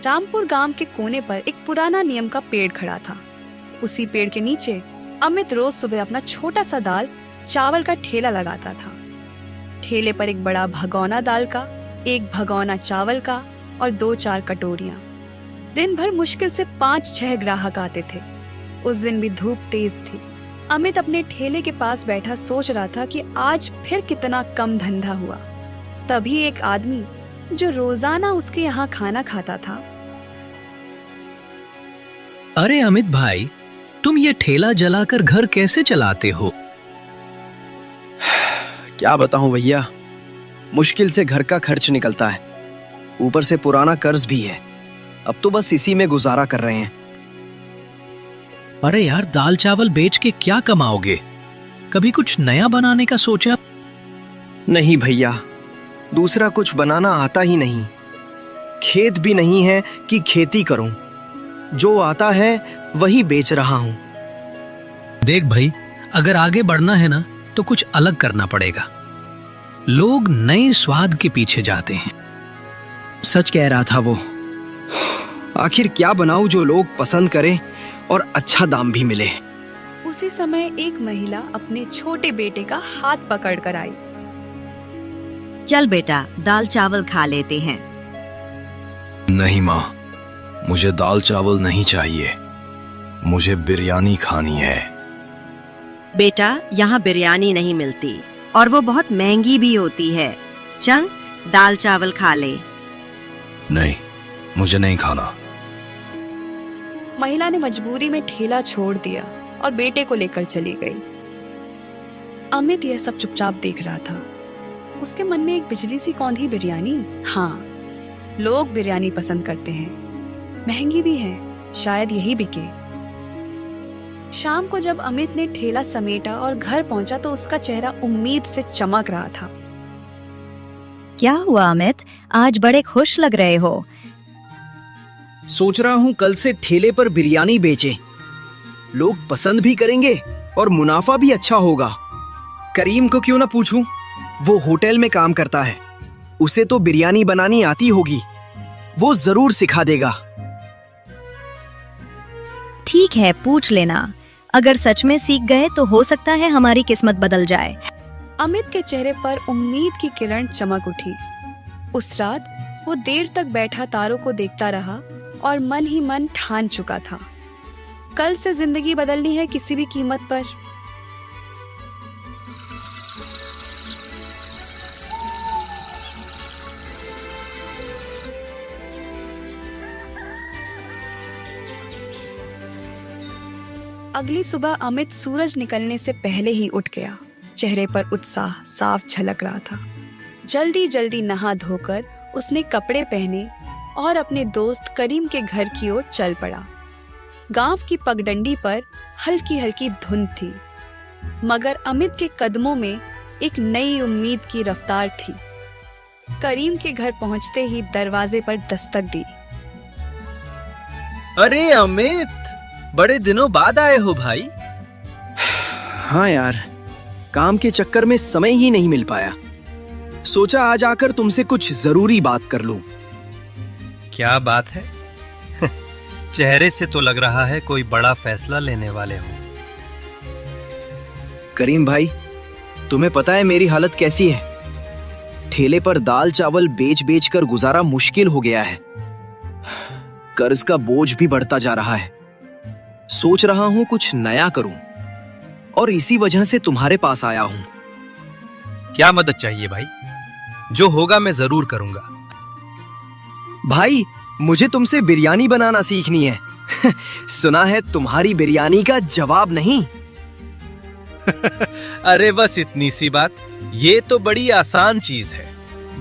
रामपुर गांव के कोने पर एक पुराना नीम का पेड़ खड़ा था। उसी पेड़ के नीचे अमित रोज सुबह अपना छोटा सा दाल चावल का ठेला लगाता था। ठेले पर एक बड़ा भगोना दाल का, एक भगोना चावल का और 2-4 कटोरियां। दिन भर मुश्किल से 5-6 ग्राहक आते थे। उस दिन भी धूप तेज थी। अमित अपने ठेले के पास बैठा सोच रहा था कि आज फिर कितना कम धंधा हुआ। तभी एक आदमी जो रोजाना उसके यहाँ खाना खाता था। अरे अमित भाई, तुम ये ठेला जलाकर घर कैसे चलाते हो? क्या बताऊं भैया, मुश्किल से घर का खर्च निकलता है, ऊपर से पुराना कर्ज भी है। अब तो बस इसी में गुजारा कर रहे हैं। अरे यार, दाल चावल बेच के क्या कमाओगे? कभी कुछ नया बनाने का सोचा? नहीं भैया, दूसरा कुछ बनाना आता ही नहीं। खेत भी नहीं है कि खेती करूं। जो आता है वही बेच रहा हूं। देख भाई, अगर आगे बढ़ना है ना तो कुछ अलग करना पड़ेगा। लोग नए स्वाद के पीछे जाते हैं। सच कह रहा था वो। आखिर क्या बनाऊं जो लोग पसंद करें और अच्छा दाम भी मिले। उसी समय एक महिला अपने छोटे बेटे का हाथ पकड़कर आई। चल बेटा, दाल चावल खा लेते हैं। नहीं माँ, मुझे दाल चावल नहीं चाहिए, मुझे बिरयानी खानी है। बेटा, यहाँ बिरयानी नहीं मिलती और वो बहुत महंगी भी होती है। चल, दाल चावल खा ले। नहीं, मुझे नहीं खाना। महिला ने मजबूरी में ठेला छोड़ दिया और बेटे को लेकर चली गई। अमित यह सब चुपचाप देख रहा था। उसके मन में एक बिजली सी कौंधी बिरयानी। हाँ, लोग बिरयानी पसंद करते हैं, महंगी भी है, शायद यही बिके। शाम को जब अमित ने ठेला समेटा और घर पहुंचा तो उसका चेहरा उम्मीद से चमक रहा था। क्या हुआ अमित, आज बड़े खुश लग रहे हो? सोच रहा हूं कल से ठेले पर बिरयानी बेचें। लोग पसंद भी करेंगे और मुनाफा भी अच्छा होगा। करीम को क्यों ना पूछूं, वो होटल में काम करता है, उसे तो बिरयानी बनानी आती होगी, वो जरूर सिखा देगा। ठीक है, पूछ लेना। अगर सच में सीख गए तो हो सकता है हमारी किस्मत बदल जाए। अमित के चेहरे पर उम्मीद की किरण चमक उठी। उस रात वो देर तक बैठा तारों को देखता रहा और मन ही मन ठान चुका था, कल से जिंदगी बदलनी है किसी भी कीमत पर। अगली सुबह अमित सूरज निकलने से पहले ही उठ गया। चेहरे पर उत्साह साफ झलक रहा था। जल्दी जल्दी नहा धोकर उसने कपड़े पहने और अपने दोस्त करीम के घर की ओर चल पड़ा। गांव की पगडंडी पर हल्की हल्की धुंध थी, मगर अमित के कदमों में एक नई उम्मीद की रफ्तार थी। करीम के घर पहुंचते ही दरवाजे पर दस्तक दी। अरे अमित, बड़े दिनों बाद आए हो भाई। हाँ यार, काम के चक्कर में समय ही नहीं मिल पाया। सोचा आज आकर तुमसे कुछ जरूरी बात कर लूं। क्या बात है? चेहरे से तो लग रहा है कोई बड़ा फैसला लेने वाले हो। करीम भाई, तुम्हें पता है मेरी हालत कैसी है? ठेले पर दाल चावल बेच बेच कर गुजारा मुश्किल हो गया है। कर्ज का बोझ भी बढ़ता जा रहा है। सोच रहा हूं कुछ नया करूं और इसी वजह से तुम्हारे पास आया हूं। क्या मदद चाहिए भाई? जो होगा मैं जरूर करूंगा। भाई, मुझे तुमसे बिरयानी बनाना सीखनी है। सुना है तुम्हारी बिरयानी का जवाब नहीं। अरे बस इतनी सी बात, ये तो बड़ी आसान चीज है,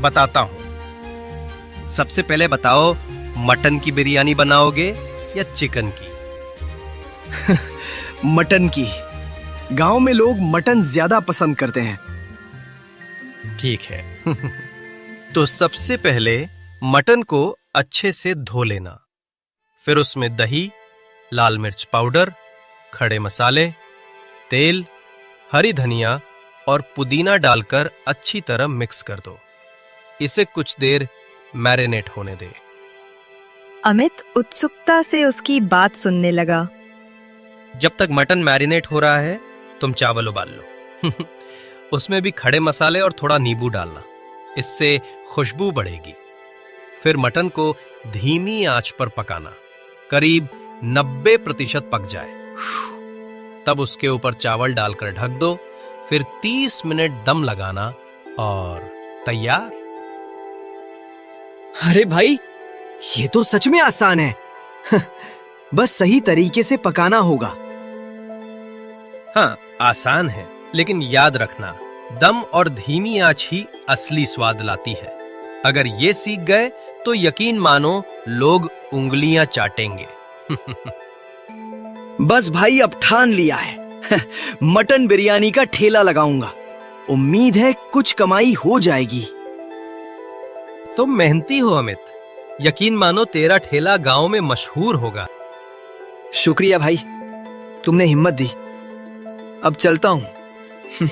बताता हूं। सबसे पहले बताओ, मटन की बिरयानी बनाओगे या चिकन की? मटन की। गांव में लोग मटन ज्यादा पसंद करते हैं। ठीक है। तो सबसे पहले मटन को अच्छे से धो लेना। फिर उसमें दही, लाल मिर्च पाउडर, खड़े मसाले, तेल, हरी धनिया और पुदीना डालकर अच्छी तरह मिक्स कर दो। इसे कुछ देर मैरिनेट होने दे। अमित उत्सुकता से उसकी बात सुनने लगा। जब तक मटन मैरिनेट हो रहा है तुम चावल उबाल लो। उसमें भी खड़े मसाले और थोड़ा नींबू डालना, इससे खुशबू बढ़ेगी। फिर मटन को धीमी आंच पर पकाना, करीब 90% पक जाए, तब उसके ऊपर चावल डालकर ढक दो। फिर 30 मिनट दम लगाना और तैयार। अरे भाई, ये तो सच में आसान है। बस सही तरीके से पकाना होगा। हाँ, आसान है, लेकिन याद रखना, दम और धीमी आंच ही असली स्वाद लाती है। अगर ये सीख गए तो यकीन मानो लोग उंगलियां चाटेंगे। बस भाई, अब ठान लिया है। मटन बिरयानी का ठेला लगाऊंगा। उम्मीद है कुछ कमाई हो जाएगी। तुम मेहनती हो अमित, यकीन मानो तेरा ठेला गांव में मशहूर होगा। शुक्रिया भाई, तुमने हिम्मत दी। अब चलता हूं।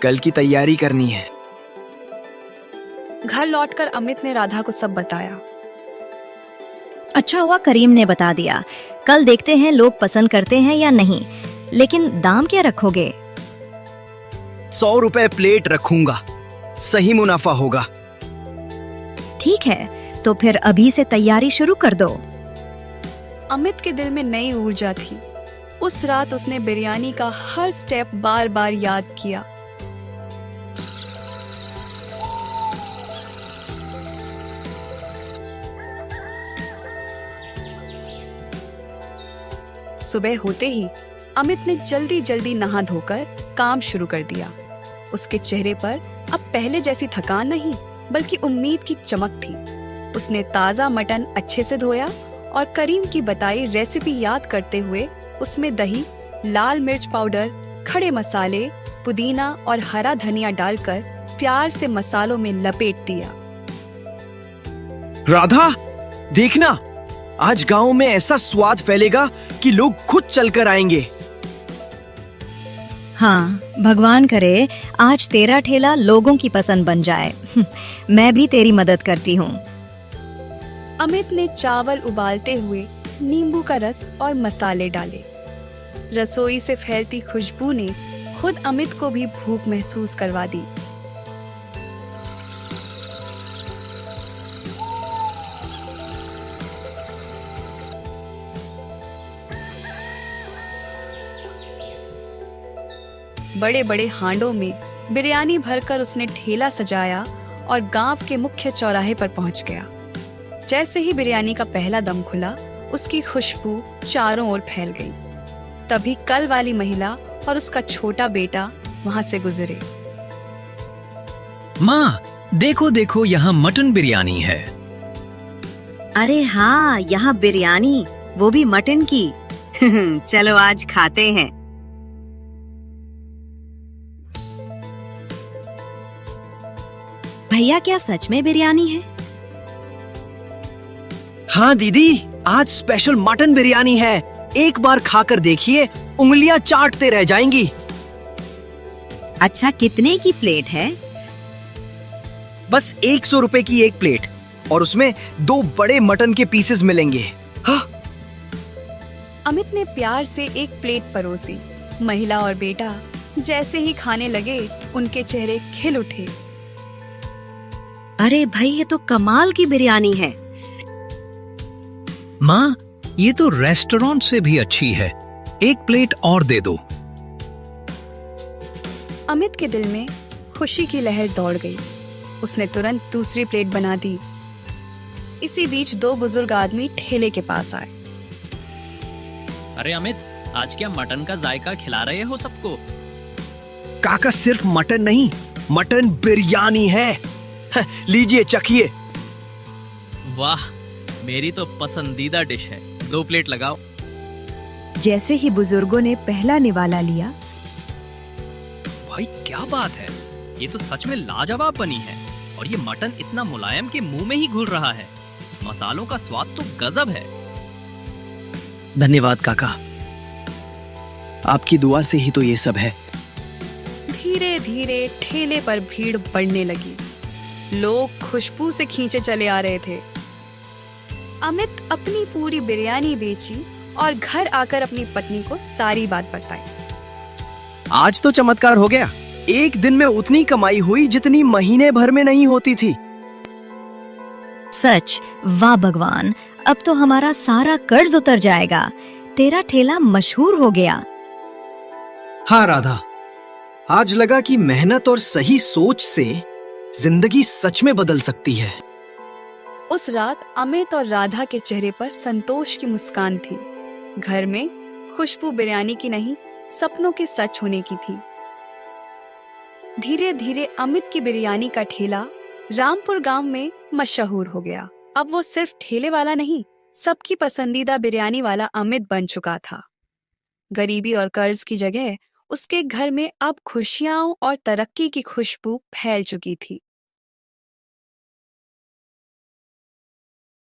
कल की तैयारी करनी है। घर लौटकर अमित ने राधा को सब बताया। अच्छा हुआ करीम ने बता दिया। कल देखते हैं लोग पसंद करते हैं या नहीं, लेकिन दाम क्या रखोगे? 100 रुपए प्लेट रखूंगा, सही मुनाफा होगा। ठीक है, तो फिर अभी से तैयारी शुरू कर दो। अमित के दिल में नई ऊर्जा थी। उस रात उसने बिरयानी का हर स्टेप बार बार याद किया। सुबह होते ही अमित ने जल्दी जल्दी नहा धोकर काम शुरू कर दिया। उसके चेहरे पर अब पहले जैसी थकान नहीं, बल्कि उम्मीद की चमक थी। उसने ताजा मटन अच्छे से धोया और करीम की बताई रेसिपी याद करते हुए उसमें दही, लाल मिर्च पाउडर, खड़े मसाले, पुदीना और हरा धनिया डालकर प्यार से मसालों में लपेट दिया। राधा, देखना, आज गांव में ऐसा स्वाद फैलेगा कि लोग खुद चलकर आएंगे। हाँ, भगवान करे आज तेरा ठेला लोगों की पसंद बन जाए। मैं भी तेरी मदद करती हूँ। अमित ने चावल उबालते हुए नींबू का रस और मसाले डाले। रसोई से फैलती खुशबू ने खुद अमित को भी भूख महसूस करवा दी। बड़े बड़े हांडों में बिरयानी भरकर उसने ठेला सजाया और गांव के मुख्य चौराहे पर पहुंच गया। जैसे ही बिरयानी का पहला दम खुला, उसकी खुशबू चारों ओर फैल गई। तभी कल वाली महिला और उसका छोटा बेटा वहां से गुजरे। माँ, देखो देखो, यहाँ मटन बिरयानी है। अरे हाँ, यहाँ बिरयानी, वो भी मटन की। चलो आज खाते हैं। भैया, क्या सच में बिरयानी है? हाँ दीदी, आज स्पेशल मटन बिरयानी है। एक बार खाकर देखिए, उंगलियां चाटते रह जाएंगी। अच्छा, कितने की प्लेट है? बस 100 रुपए की एक प्लेट, और उसमें 2 बड़े मटन के पीसेस मिलेंगे। हाँ? अमित ने प्यार से एक प्लेट परोसी। महिला और बेटा जैसे ही खाने लगे, उनके चेहरे खिल उठे। अरे भाई, ये तो कमाल की बिरयानी है। माँ, ये तो रेस्टोरेंट से भी अच्छी है। एक प्लेट और दे दो। अमित के दिल में खुशी की लहर दौड़ गई। उसने तुरंत दूसरी प्लेट बना दी। इसी बीच 2 बुजुर्ग आदमी ठेले के पास आए। अरे अमित, आज क्या मटन का जायका खिला रहे हो सबको? काका, सिर्फ मटन नहीं, मटन बिरयानी है। लीजिए, चखिए। वाह, मेरी तो पसंदीदा डिश है। 2 प्लेट लगाओ। जैसे ही बुजुर्गों ने पहला निवाला लिया, भाई क्या बात है, ये तो सच में लाजवाब बनी है। और ये मटन इतना मुलायम कि मुंह में ही घुल रहा है। मसालों का स्वाद तो गजब है। धन्यवाद काका, आपकी दुआ से ही तो ये सब है। धीरे धीरे ठेले पर भीड़ बढ़ने लगी। लोग खुशबू से खींचे चले आ रहे थे। अमित अपनी पूरी बिरयानी बेची और घर आकर अपनी पत्नी को सारी बात बताई। आज तो चमत्कार हो गया। एक दिन में उतनी कमाई हुई जितनी महीने भर में नहीं होती थी। सच, वाह भगवान, अब तो हमारा सारा कर्ज उतर जाएगा। तेरा ठेला मशहूर हो गया। हाँ राधा, आज लगा कि मेहनत और सही सोच से जिंदगी सच में बदल सकती है। उस रात अमित और राधा के चेहरे पर संतोष की मुस्कान थी। घर में खुशबू बिरयानी की नहीं, सपनों के सच होने की थी। धीरे धीरे अमित की बिरयानी का ठेला रामपुर गांव में मशहूर हो गया। अब वो सिर्फ ठेले वाला नहीं, सबकी पसंदीदा बिरयानी वाला अमित बन चुका था। गरीबी और कर्ज की जगह उसके घर में अब खुशियां और तरक्की की खुशबू फैल चुकी थी।